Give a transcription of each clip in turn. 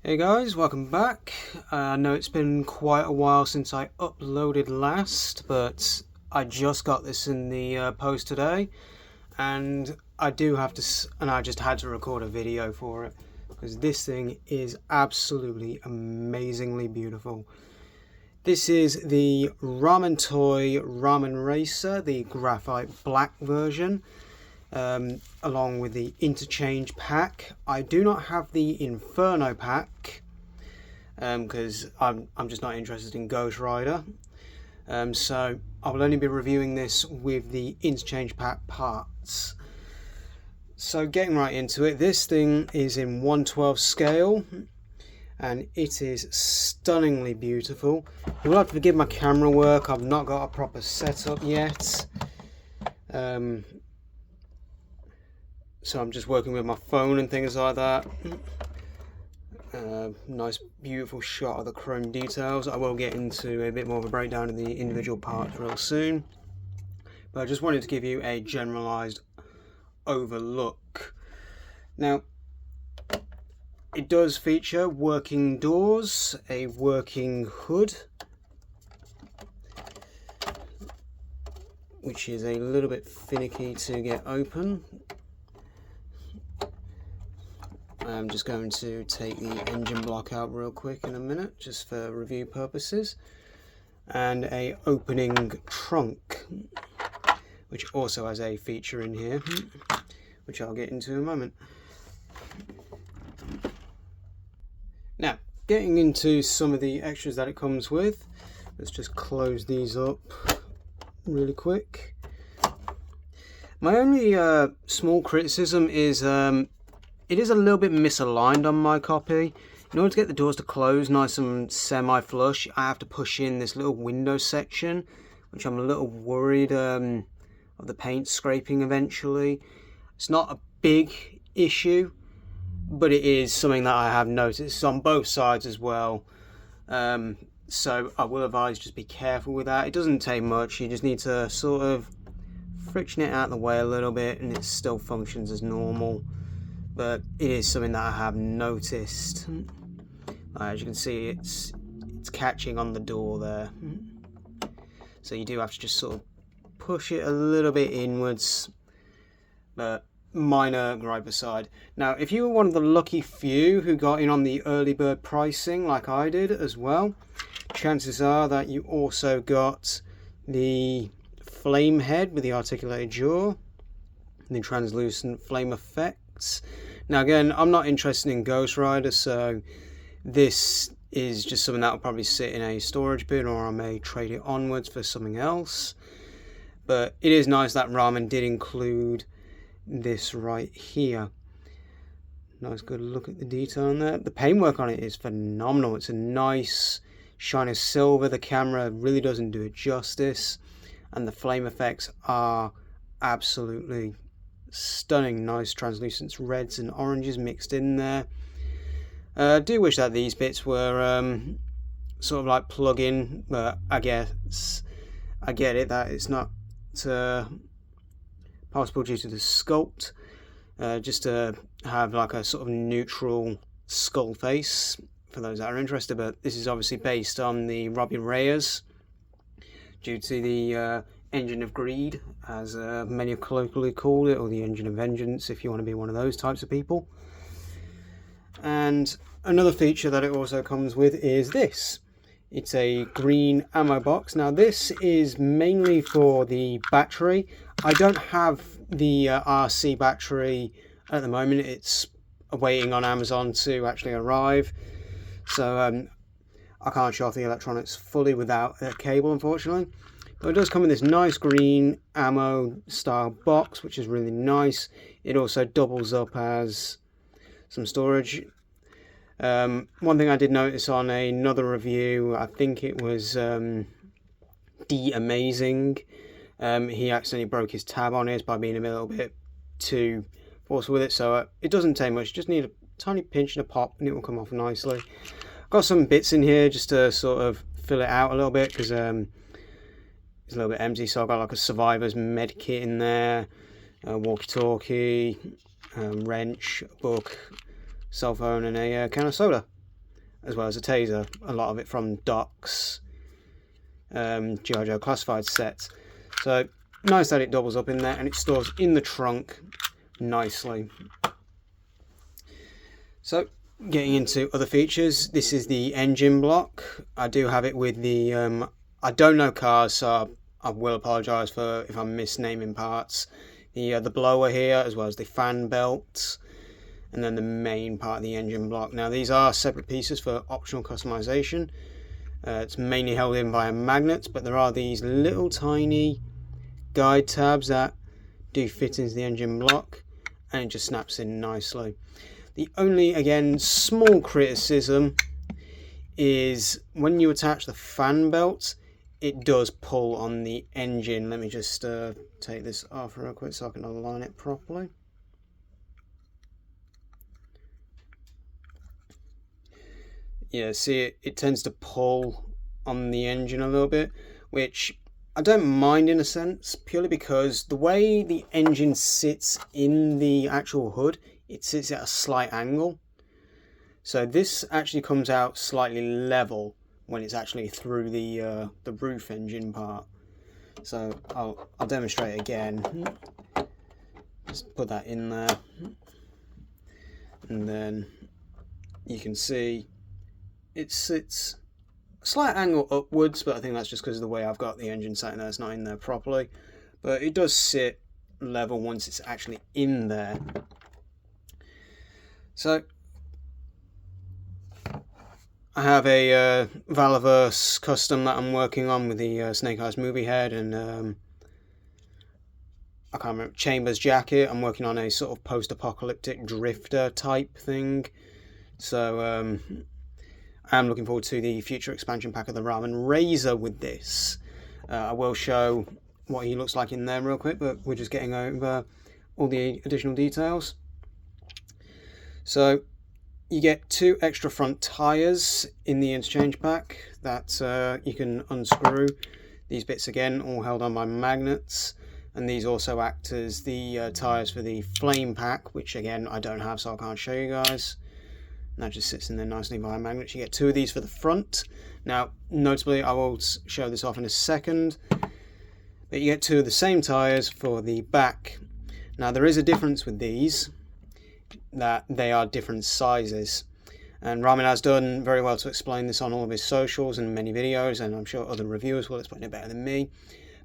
Hey guys, welcome back. I know it's been quite a while since I uploaded last, but I just got this in the post today, and I just had to record a video for it because this thing is absolutely amazingly beautiful. This is the Ramen Toy RAMEN RACER, the graphite black version. Along with the interchange pack. I do not have the Inferno pack because I'm just not interested in Ghost Rider. So I will only be reviewing this with the interchange pack parts. So getting right into it, this thing is in 1/12 scale and it is stunningly beautiful. You'll have to forgive my camera work, I've not got a proper setup yet. So I'm just working with my phone and things like that. Nice beautiful shot of the chrome details. I will get into a bit more of a breakdown of the individual parts real soon, but I just wanted to give you a generalized overlook. Now it does feature working doors, a working hood, which is a little bit finicky to get open. I'm just going to take the engine block out real quick in a minute, just for review purposes. And a opening trunk, which also has a feature in here, which I'll get into in a moment. Now, getting into some of the extras that it comes with, let's just close these up really quick. My only small criticism is it is a little bit misaligned on my copy. In order to get the doors to close nice and semi-flush, I have to push in this little window section, which I'm a little worried of the paint scraping eventually. It's not a big issue, but it is something that I have noticed on both sides as well. So I will advise just be careful with that. It doesn't take much, you just need to sort of friction it out of the way a little bit and it still functions as normal. But it is something that I have noticed. As you can see, it's catching on the door there. So you do have to just sort of push it a little bit inwards. But minor gripe aside. Now, if you were one of the lucky few who got in on the early bird pricing like I did as well, chances are that you also got the Flamehead with the articulated jaw, the translucent flame effects. Now again, I'm not interested in Ghost Rider, so this is just something that will probably sit in a storage bin, or I may trade it onwards for something else. But it is nice that Ramen did include this right here. Nice good look at the detail on there. The paintwork on it is phenomenal. It's a nice shine of silver. The camera really doesn't do it justice, and the flame effects are absolutely stunning. Nice translucent reds and oranges mixed in there. I do wish that these bits were sort of like plug-in, but I guess I get it that it's not possible due to the sculpt. Just to have like a sort of neutral skull face for those that are interested, but this is obviously based on the Robbie Reyes due to the Engine of Greed, as many have colloquially called it, or the Engine of Vengeance if you want to be one of those types of people. And another feature that it also comes with is this. It's a green ammo box. Now this is mainly for the battery. I don't have the RC battery at the moment. It's waiting on Amazon to actually arrive. So I can't show off the electronics fully without a cable, unfortunately. But it does come in this nice green ammo style box, which is really nice. It also doubles up as some storage. One thing I did notice on another review, I think it was D-Amazing, he accidentally broke his tab on his by being a little bit too forceful with it. So it doesn't take much, you just need a tiny pinch and a pop and it will come off nicely. I've got some bits in here just to sort of fill it out a little bit, because it's a little bit empty. So I've got like a survivor's med kit in there, a walkie-talkie, wrench, a book, cell phone, and a can of soda. as well as a taser, a lot of it from Doc's G.I. Joe classified sets. So nice that it doubles up in there, and it stores in the trunk nicely. So getting into other features, this is the engine block. I do have it with the I don't know cars, so I will apologise for if I'm misnaming parts. The blower here, as well as the fan belt, and then the main part of the engine block. Now these are separate pieces for optional customization. It's mainly held in via magnets, but there are these little tiny guide tabs that do fit into the engine block, and it just snaps in nicely. The only, again, small criticism is when you attach the fan belt, it does pull on the engine. Let me just take this off real quick so I can align it properly. Yeah, see, it tends to pull on the engine a little bit, which I don't mind in a sense, purely because the way the engine sits in the actual hood, it sits at a slight angle. So this actually comes out slightly level when it's actually through the roof engine part. So I'll demonstrate again. Just put that in there, and then you can see it sits a slight angle upwards, but I think that's just because of the way I've got the engine sat in there. It's not in there properly, but it does sit level once it's actually in there. So I have a Valaverse custom that I'm working on with the Snake Eyes movie head and I can't remember, Chambers jacket. I'm working on a sort of post-apocalyptic drifter type thing. So I'm looking forward to the future expansion pack of the RAMEN RACER with this. I will show what he looks like in there real quick, but we're just getting over all the additional details. So you get 2 extra front tyres in the interchange pack that you can unscrew. These bits again all held on by magnets, and these also act as the tyres for the flame pack, which again I don't have, so I can't show you guys. And that just sits in there nicely via magnets. You get 2 of these for the front. Now notably, I will show this off in a second, but you get 2 of the same tyres for the back. Now there is a difference with these, that they are different sizes, and Ramen has done very well to explain this on all of his socials and many videos, and I'm sure other reviewers will explain it better than me.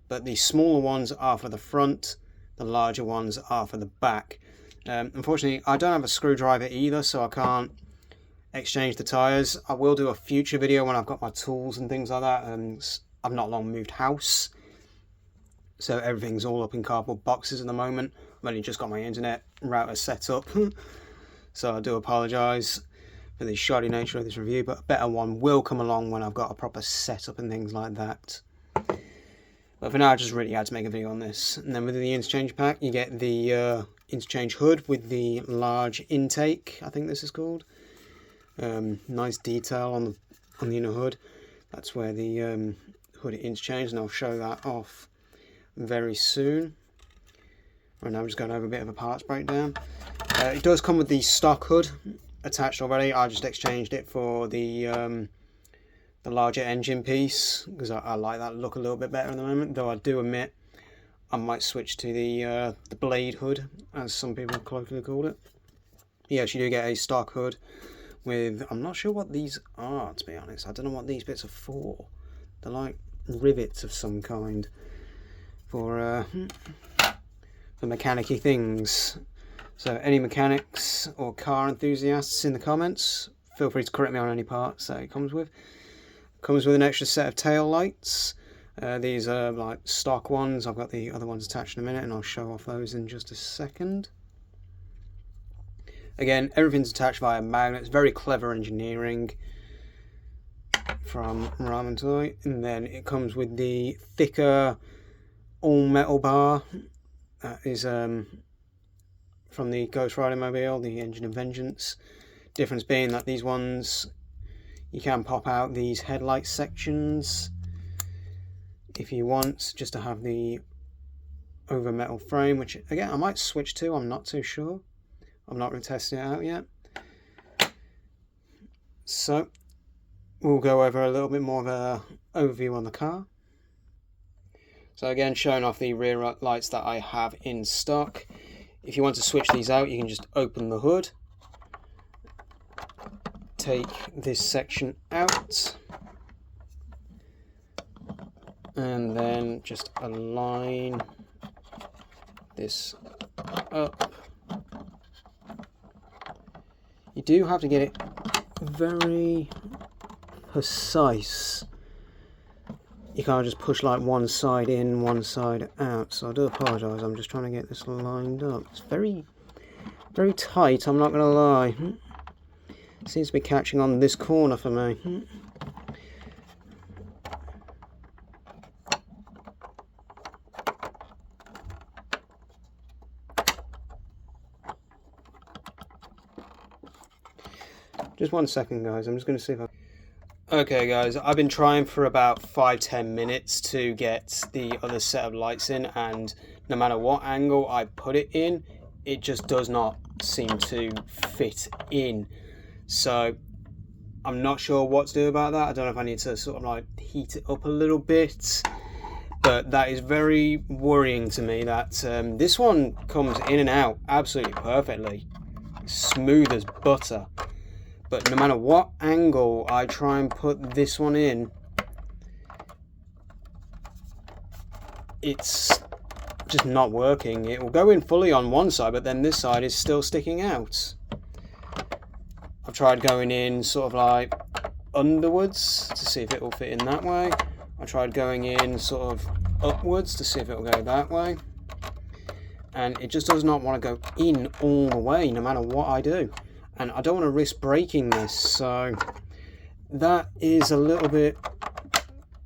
But the smaller ones are for the front, the larger ones are for the back. Unfortunately I don't have a screwdriver either, so I can't exchange the tyres. I will do a future video when I've got my tools and things like that, and I've not long moved house, so everything's all up in cardboard boxes at the moment. I've only just got my internet router set up, so I do apologise for the shoddy nature of this review, but a better one will come along when I've got a proper setup and things like that. But for now I just really had to make a video on this. And then within the interchange pack you get the interchange hood with the large intake, I think this is called. Nice detail on the inner hood. That's where the hood interchange, and I'll show that off very soon. Right now I'm just going over a bit of a parts breakdown. It does come with the stock hood attached already. I just exchanged it for the larger engine piece because I like that look a little bit better at the moment, though I do admit I might switch to the blade hood, as some people colloquially called it. Yes, you do get a stock hood with, I'm not sure what these are, to be honest. I don't know what these bits are for. They're like rivets of some kind for mechanic-y things. So any mechanics or car enthusiasts in the comments, feel free to correct me on any parts that it comes with. Comes with an extra set of tail lights. These are like stock ones. I've got the other ones attached in a minute, and I'll show off those in just a second. Again, everything's attached via magnets. Very clever engineering from Ramen Toy. And then it comes with the thicker all metal bar. That is from the Ghost Rider mobile, the Engine of Vengeance. Difference being that these ones, you can pop out these headlight sections if you want, just to have the over metal frame, which again I might switch to, I'm not too sure. I'm not really testing it out yet. So we'll go over a little bit more of an overview on the car. So again, showing off the rear lights that I have in stock. If you want to switch these out, you can just open the hood, take this section out, and then just align this up. You do have to get it very precise. You can't just push like one side in, one side out. So I do apologise, I'm just trying to get this lined up. It's very, very tight, I'm not going to lie. It seems to be catching on this corner for me. Just 1 second, guys, I'm just going to see if I... Okay guys, I've been trying for about 5-10 minutes to get the other set of lights in, and no matter what angle I put it in, it just does not seem to fit in. So I'm not sure what to do about that. I don't know if I need to sort of like heat it up a little bit, but that is very worrying to me that this one comes in and out absolutely perfectly, smooth as butter. But no matter what angle I try and put this one in, it's just not working. It will go in fully on one side, but then this side is still sticking out. I've tried going in sort of like underwards to see if it will fit in that way. I tried going in sort of upwards to see if it will go that way. And it just does not want to go in all the way, no matter what I do. And I don't want to risk breaking this, so that is a little bit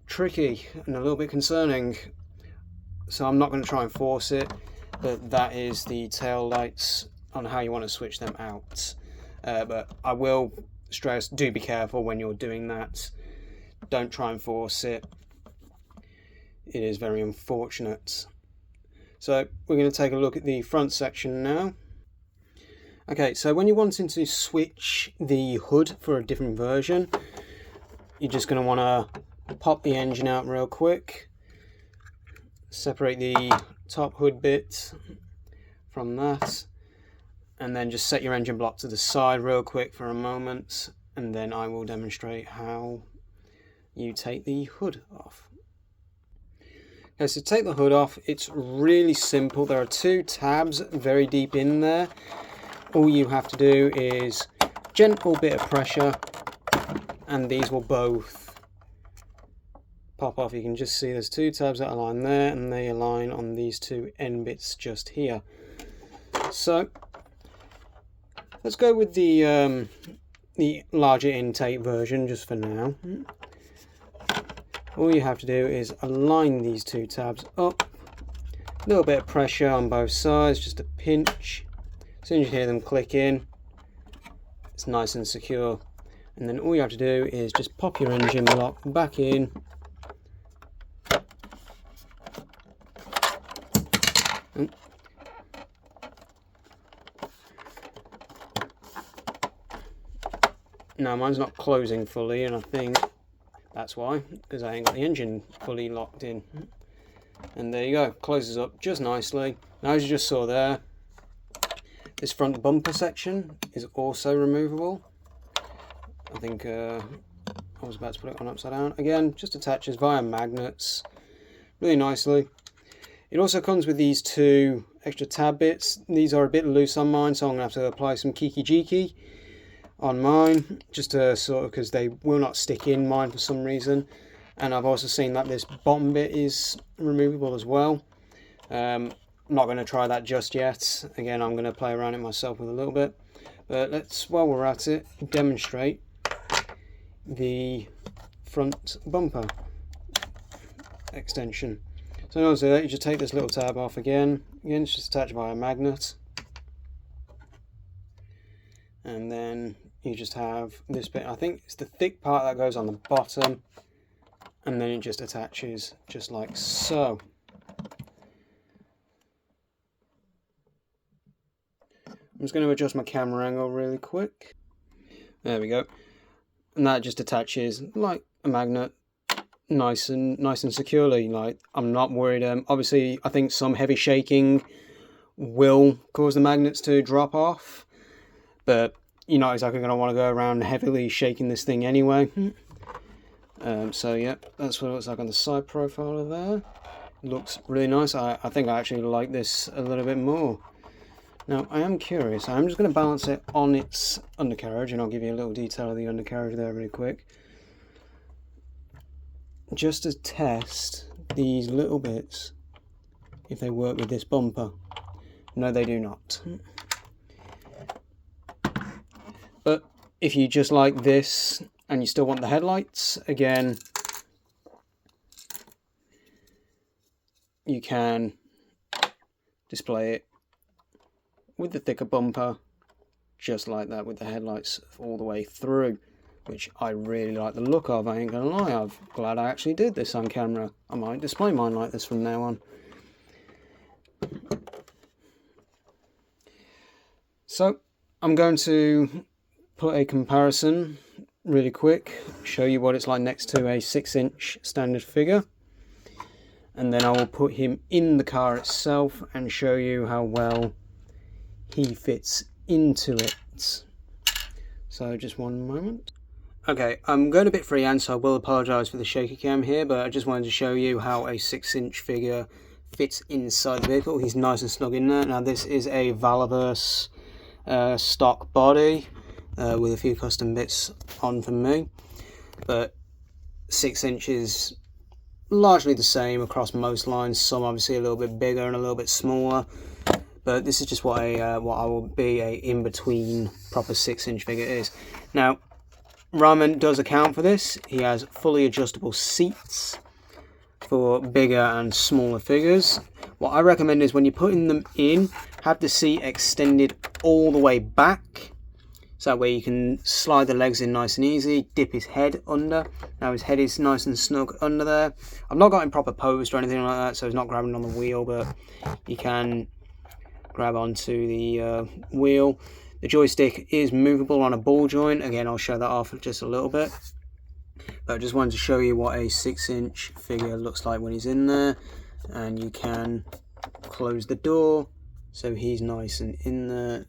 tricky and a little bit concerning. So I'm not going to try and force it, but that is the tail lights on how you want to switch them out. But I will stress, do be careful when you're doing that. Don't try and force it. It is very unfortunate. So we're going to take a look at the front section now. Okay, so when you're wanting to switch the hood for a different version, you're just going to want to pop the engine out real quick, separate the top hood bit from that, and then just set your engine block to the side real quick for a moment, and then I will demonstrate how you take the hood off. Okay, so to take the hood off, it's really simple. There are 2 tabs very deep in there. All you have to do is gentle bit of pressure and these will both pop off. You can just see there's 2 tabs that align there and they align on these 2 end bits just here. So let's go with the larger intake version just for now. All you have to do is align these 2 tabs up, a little bit of pressure on both sides, just a pinch. As soon as you hear them click in, it's nice and secure. And then all you have to do is just pop your engine block back in. Now mine's not closing fully, and I think that's why, because I ain't got the engine fully locked in. And there you go, closes up just nicely. Now as you just saw there, this front bumper section is also removable. I think I was about to put it on upside down. Again, just attaches via magnets really nicely. It also comes with these 2 extra tab bits. These are a bit loose on mine, so I'm going to have to apply some Kiki Jiki on mine, just to sort of, because they will not stick in mine for some reason. And I've also seen that this bottom bit is removable as well. I'm not going to try that just yet. Again, I'm going to play around it myself with a little bit. But let's, while we're at it, demonstrate the front bumper extension. So in order to do that, you just take this little tab off again. Again, it's just attached via a magnet. And then you just have this bit. I think it's the thick part that goes on the bottom. And then it just attaches just like so. I'm just going to adjust my camera angle really quick. There we go. and that just attaches like a magnet, nice and securely. Like, I'm not worried. Obviously, I think some heavy shaking will cause the magnets to drop off, but you're not exactly going to want to go around heavily shaking this thing anyway. So yeah, that's what it looks like on the side profile of there. Looks really nice. I think I actually like this a little bit more. Now, I am curious. I'm just going to balance it on its undercarriage, and I'll give you a little detail of the undercarriage there really quick. Just to test these little bits, if they work with this bumper. No, they do not. But if you just like this, and you still want the headlights, again, you can display it with the thicker bumper, just like that, with the headlights all the way through, which I really like the look of. I ain't gonna lie, I'm glad I actually did this on camera. I might display mine like this from now on. So I'm going to put a comparison really quick, show you what it's like next to a 6-inch standard figure, and then I will put him in the car itself and show you how well he fits into it. So just one moment. Okay, I'm going a bit freehand, so I will apologise for the shaky cam here, but I just wanted to show you how a 6-inch figure fits inside the vehicle. He's nice and snug in there. Now, this is a Valaverse stock body with a few custom bits on for me, but 6 inches largely the same across most lines. Some obviously a little bit bigger and a little bit smaller, but this is just what I will be a in-between proper 6-inch figure is. Now, Ramen does account for this. He has fully adjustable seats for bigger and smaller figures. What I recommend is when you're putting them in, have the seat extended all the way back, so that way you can slide the legs in nice and easy, dip his head under. Now his head is nice and snug under there. I've not got him proper posed or anything like that, so he's not grabbing on the wheel, but you can grab onto the wheel. The joystick is movable on a ball joint. Again, I'll show that off just a little bit. But I just wanted to show you what a 6-inch figure looks like when he's in there. And you can close the door, so he's nice and in there,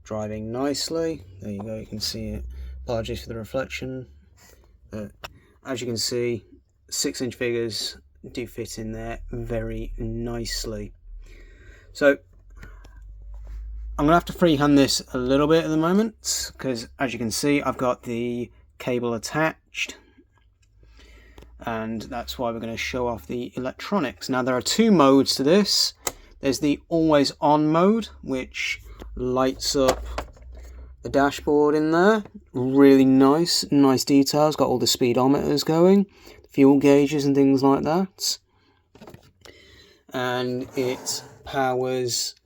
driving nicely. There you go, you can see it. Apologies for the reflection. But as you can see, 6-inch figures do fit in there very nicely. So I'm going to have to freehand this a little bit at the moment, because as you can see, I've got the cable attached, and that's why we're going to show off the electronics. Now, there are two modes to this. There's the always on mode, which lights up the dashboard in there. Really nice details. Got all the speedometers going, fuel gauges and things like that. And it powers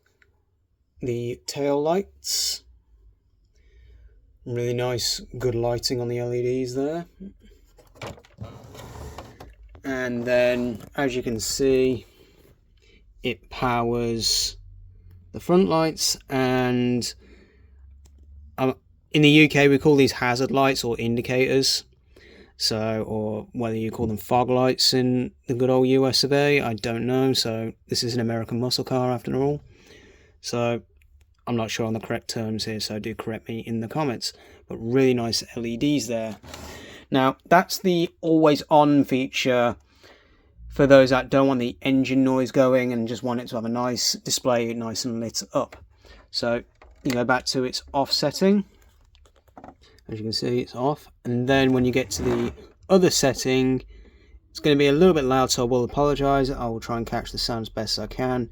the tail lights. Really nice, good lighting on the LEDs there. And then, as you can see, it powers the front lights, and in the UK we call these hazard lights or indicators. So, or whether you call them fog lights in the good old US of A, I don't know. So this is an American muscle car after all. So I'm not sure on the correct terms here, so do correct me in the comments. But really nice LEDs there. Now, that's the always on feature for those that don't want the engine noise going and just want it to have a nice display, nice and lit up. So you go back to its off setting. As you can see, it's off. And then when you get to the other setting, it's going to be a little bit loud, so I will apologise. I will try and catch the sound as best as I can.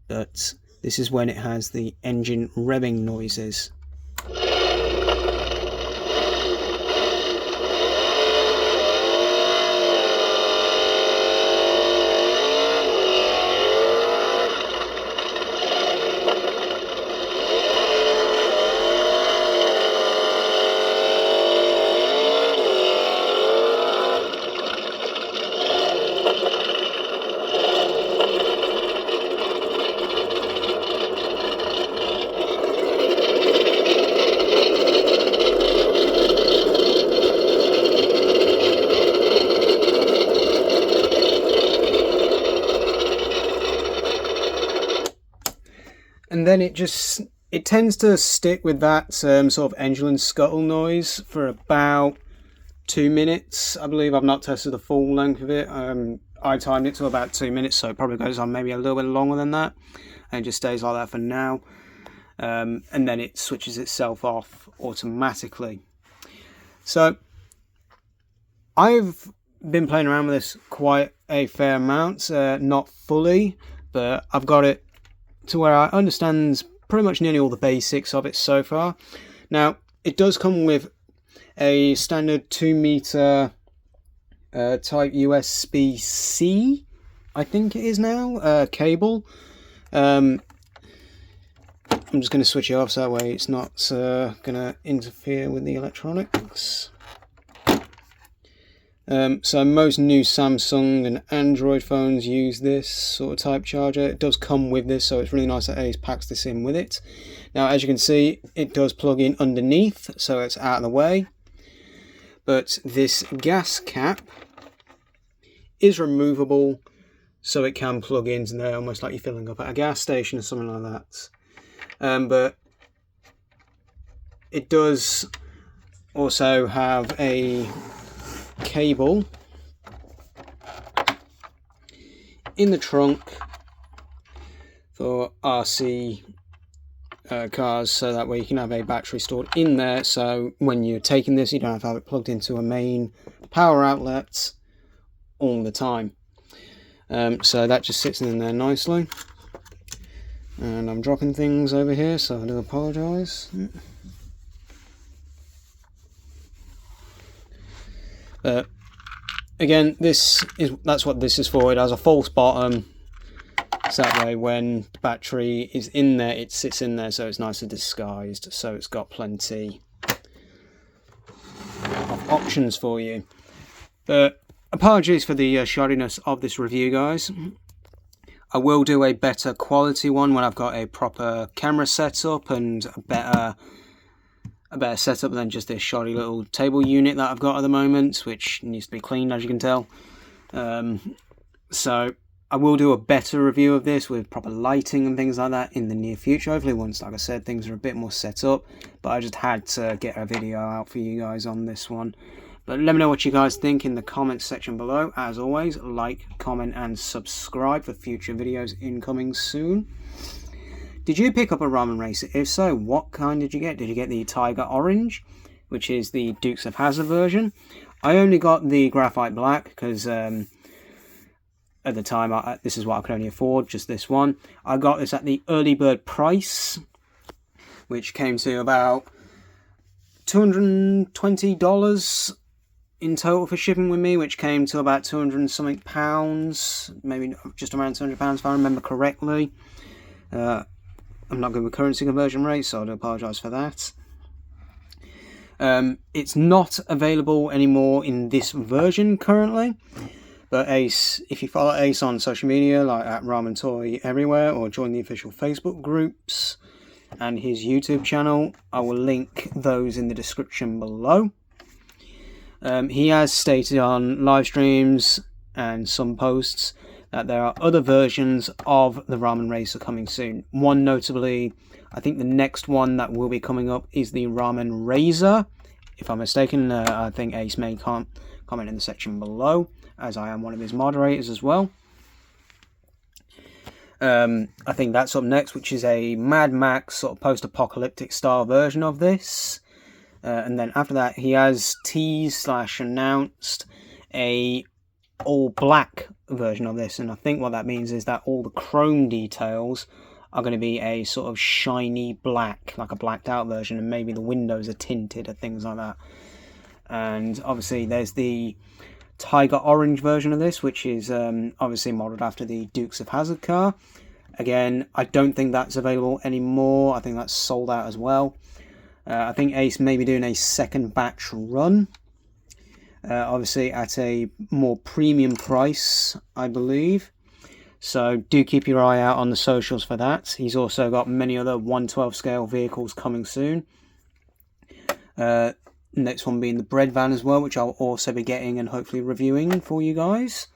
But this is when it has the engine revving noises. and then it tends to stick with that sort of engine and scuttle noise for about 2 minutes. I believe I've not tested the full length of it. I timed it to about 2 minutes, so it probably goes on maybe a little bit longer than that, and it just stays like that for now. And then it switches itself off automatically. So I've been playing around with this quite a fair amount, not fully, but I've got it to where I understand pretty much nearly all the basics of it so far. Now, it does come with a standard 2-meter type USB-C, I think it is now, cable. I'm just going to switch it off so that way it's not going to interfere with the electronics. So most new Samsung and Android phones use this sort of type charger. It does come with this, so it's really nice that Ace packs this in with it. Now, as you can see, it does plug in underneath, so it's out of the way. But this gas cap is removable, so it can plug into there, almost like you're filling up at a gas station or something like that. But it does also have a cable in the trunk for RC cars, so that way you can have a battery stored in there, so when you're taking this you don't have to have it plugged into a main power outlet all the time. So that just sits in there nicely, and I'm dropping things over here, so I do apologise. But again, that's what this is for. It has a false bottom, so that way when the battery is in there, it sits in there, so it's nicely disguised, so it's got plenty of options for you. But apologies for the shoddiness of this review, guys. I will do a better quality one when I've got a proper camera setup and a better setup than just this shoddy little table unit that I've got at the moment, which needs to be cleaned, as you can tell. So I will do a better review of this with proper lighting and things like that in the near future, hopefully once, like I said, things are a bit more set up. But I just had to get a video out for you guys on this one. But let me know what you guys think in the comments section below. As always, like, comment and subscribe for future videos incoming soon. Did you pick up a Ramen Racer? If so, what kind did you get? Did you get the Tiger Orange, which is the Dukes of Hazzard version? I only got the Graphite Black because at the time this is what I could only afford, just this one. I got this at the early bird price, which came to about $220 in total for shipping with me, which came to about 200 and something pounds, maybe just around 200 pounds if I remember correctly. I'm not good with currency conversion rates, so I do apologise for that. It's not available anymore in this version currently, but Ace, if you follow Ace on social media, like at Ramen Toy Everywhere, or join the official Facebook groups and his YouTube channel, I will link those in the description below. He has stated on live streams and some posts that there are other versions of the Ramen Racer coming soon. One notably, I think the next one that will be coming up is the RAMEN RACER. If I'm mistaken, I think Ace may comment in the section below, as I am one of his moderators as well. I think that's up next, which is a Mad Max sort of post-apocalyptic style version of this. And then after that, he has teased/announced a all black version of this, and I think what that means is that all the chrome details are going to be a sort of shiny black, like a blacked out version, and maybe the windows are tinted or things like that. And obviously there's the Tiger Orange version of this, which is obviously modelled after the Dukes of Hazzard car. Again, I don't think that's available anymore. I think that's sold out as well. I think Ace may be doing a second batch run, obviously at a more premium price, I believe. So do keep your eye out on the socials for that. He's also got many other 1/12 scale vehicles coming soon. Next one being the bread van as well, which I'll also be getting and hopefully reviewing for you guys.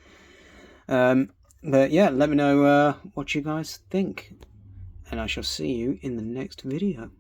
But yeah, let me know what you guys think. and I shall see you in the next video.